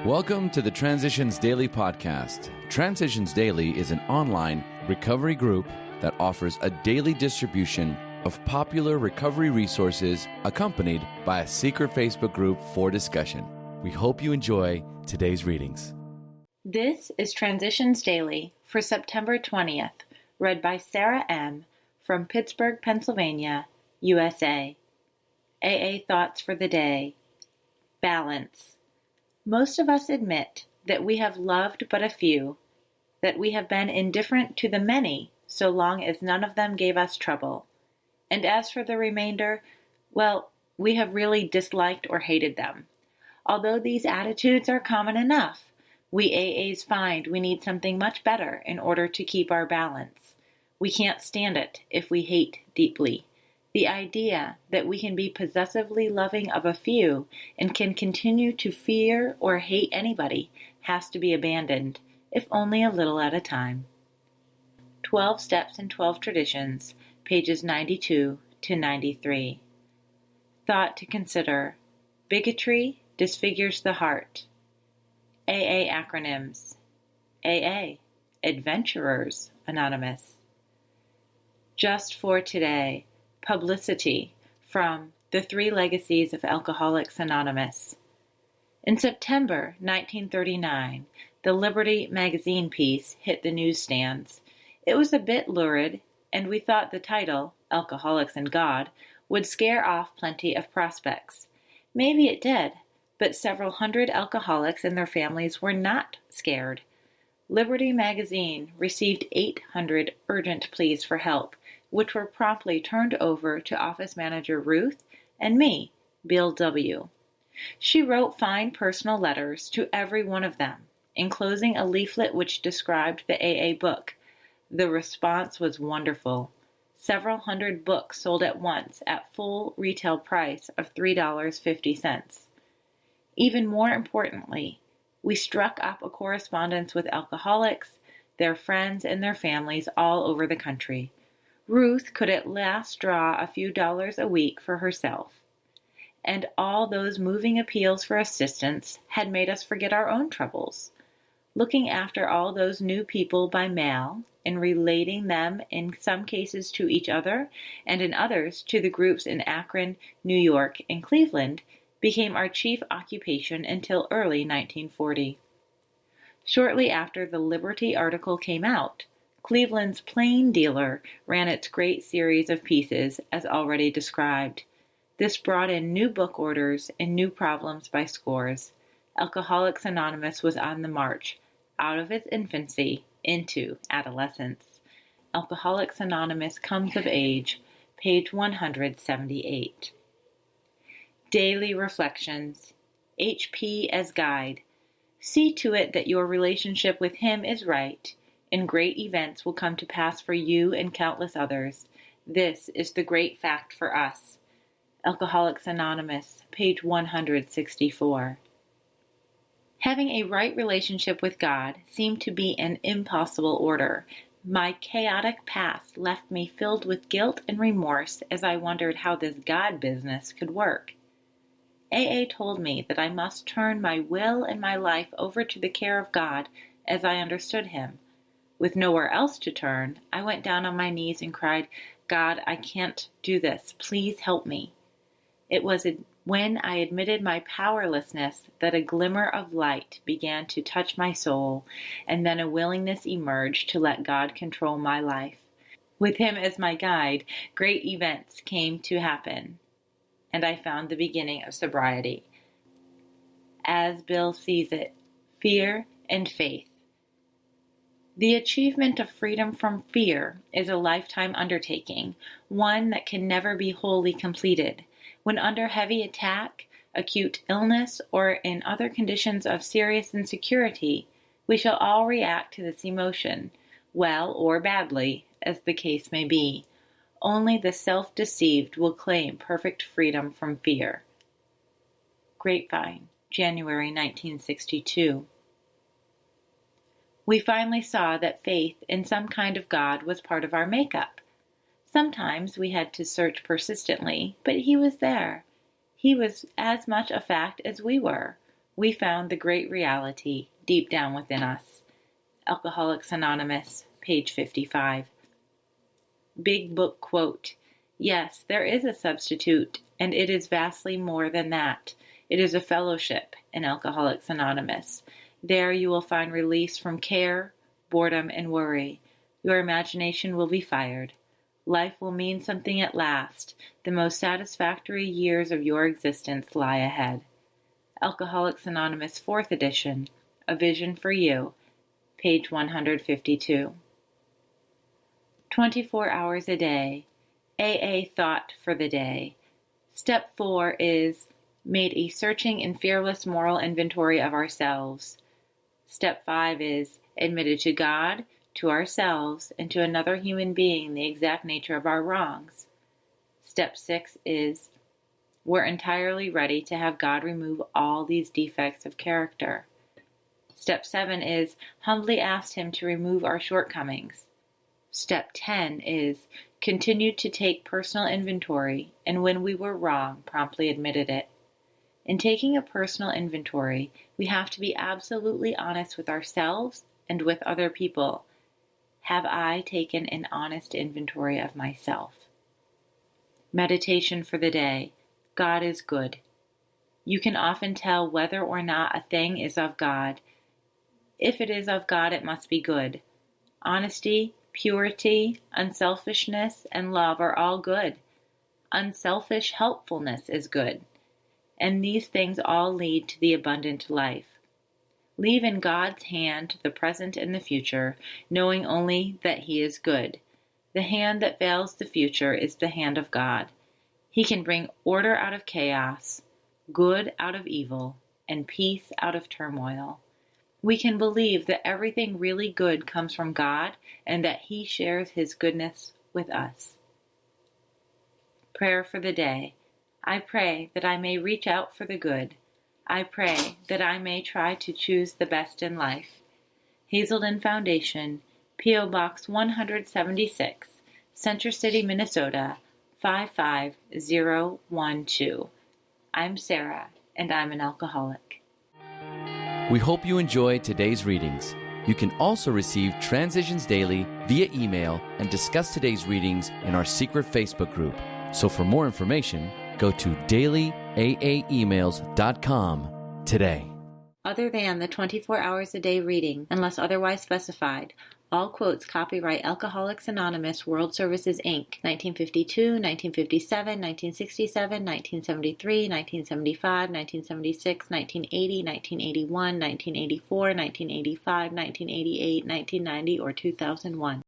Welcome to the Transitions Daily podcast. Transitions Daily is an online recovery group that offers a daily distribution of popular recovery resources accompanied by a secret Facebook group for discussion. We hope you enjoy today's readings. This is Transitions Daily for September 20th, read by Sarah M. from Pittsburgh, Pennsylvania, USA. AA Thoughts for the Day. Balance. Most of us admit that we have loved but a few, that we have been indifferent to the many so long as none of them gave us trouble. And as for the remainder, well, we have really disliked or hated them. Although these attitudes are common enough, we AAs find we need something much better in order to keep our balance. We can't stand it if we hate deeply. The idea that we can be possessively loving of a few and can continue to fear or hate anybody has to be abandoned, if only a little at a time. 12 Steps and 12 Traditions, pages 92 to 93. Thought to consider. Bigotry disfigures the heart. AA acronyms. AA, Adventurers Anonymous. Just for today. Publicity from The Three Legacies of Alcoholics Anonymous. In September 1939, the Liberty magazine piece hit the newsstands. It was a bit lurid, and we thought the title, Alcoholics and God, would scare off plenty of prospects. Maybe it did, but several hundred alcoholics and their families were not scared. Liberty magazine received 800 urgent pleas for help, which were promptly turned over to office manager Ruth and me, Bill W. She wrote fine personal letters to every one of them, enclosing a leaflet which described the AA book. The response was wonderful. Several hundred books sold at once at full retail price of $3.50. Even more importantly, we struck up a correspondence with alcoholics, their friends, and their families all over the country. Ruth could at last draw a few dollars a week for herself. And all those moving appeals for assistance had made us forget our own troubles. Looking after all those new people by mail and relating them in some cases to each other and in others to the groups in Akron, New York, and Cleveland became our chief occupation until early 1940. Shortly after the Liberty article came out, Cleveland's Plain Dealer ran its great series of pieces, as already described. This brought in new book orders and new problems by scores. Alcoholics Anonymous was on the march, out of its infancy into adolescence. Alcoholics Anonymous Comes of Age, page 178. Daily Reflections. HP as Guide. See to it that your relationship with him is right, and great events will come to pass for you and countless others. This is the great fact for us. Alcoholics Anonymous, page 164. Having a right relationship with God seemed to be an impossible order. My chaotic past left me filled with guilt and remorse as I wondered how this God business could work. AA told me that I must turn my will and my life over to the care of God as I understood him. With nowhere else to turn, I went down on my knees and cried, God, I can't do this. Please help me. It was when I admitted my powerlessness that a glimmer of light began to touch my soul, and then a willingness emerged to let God control my life. With him as my guide, great events came to happen, and I found the beginning of sobriety. As Bill sees it, fear and faith. The achievement of freedom from fear is a lifetime undertaking, one that can never be wholly completed. When under heavy attack, acute illness, or in other conditions of serious insecurity, we shall all react to this emotion, well or badly, as the case may be. Only the self-deceived will claim perfect freedom from fear. Grapevine, January 1962. We finally saw that faith in some kind of God was part of our makeup. Sometimes we had to search persistently, but he was there. He was as much a fact as we were. we found the great reality deep down within us. Alcoholics Anonymous, page 55. Big Book quote, yes, there is a substitute, and it is vastly more than that. It is a fellowship in Alcoholics Anonymous. There you will find release from care, boredom, and worry. Your imagination will be fired. Life will mean something at last. The most satisfactory years of your existence lie ahead. Alcoholics Anonymous 4th edition, A Vision for You, page 152. 24 hours a day. AA thought for the day. Step 4 is made a searching and fearless moral inventory of ourselves. Step 5 is admitted to God, to ourselves, and to another human being the exact nature of our wrongs. Step 6 is we're entirely ready to have God remove all these defects of character. Step 7 is humbly asked Him to remove our shortcomings. Step 10 is continued to take personal inventory, and when we were wrong, promptly admitted it. In taking a personal inventory, we have to be absolutely honest with ourselves and with other people. Have I taken an honest inventory of myself? Meditation for the day. God is good. You can often tell whether or not a thing is of God. If it is of God, it must be good. Honesty, purity, unselfishness, and love are all good. Unselfish helpfulness is good. And these things all lead to the abundant life. Leave in God's hand the present and the future, knowing only that He is good. The hand that veils the future is the hand of God. He can bring order out of chaos, good out of evil, and peace out of turmoil. We can believe that everything really good comes from God and that He shares His goodness with us. Prayer for the day. I pray that I may reach out for the good. I pray that I may try to choose the best in life. Hazelden Foundation, P.O. Box 176, Center City, Minnesota, 55012. I'm Sarah, and I'm an alcoholic. We hope you enjoyed today's readings. You can also receive Transitions Daily via email and discuss today's readings in our secret Facebook group. So for more information, go to dailyaaemails.com today. Other than the 24 hours a day reading, unless otherwise specified, all quotes copyright Alcoholics Anonymous World Services, Inc., 1952, 1957, 1967, 1973, 1975, 1976, 1980, 1981, 1984, 1985, 1988, 1990, or 2001.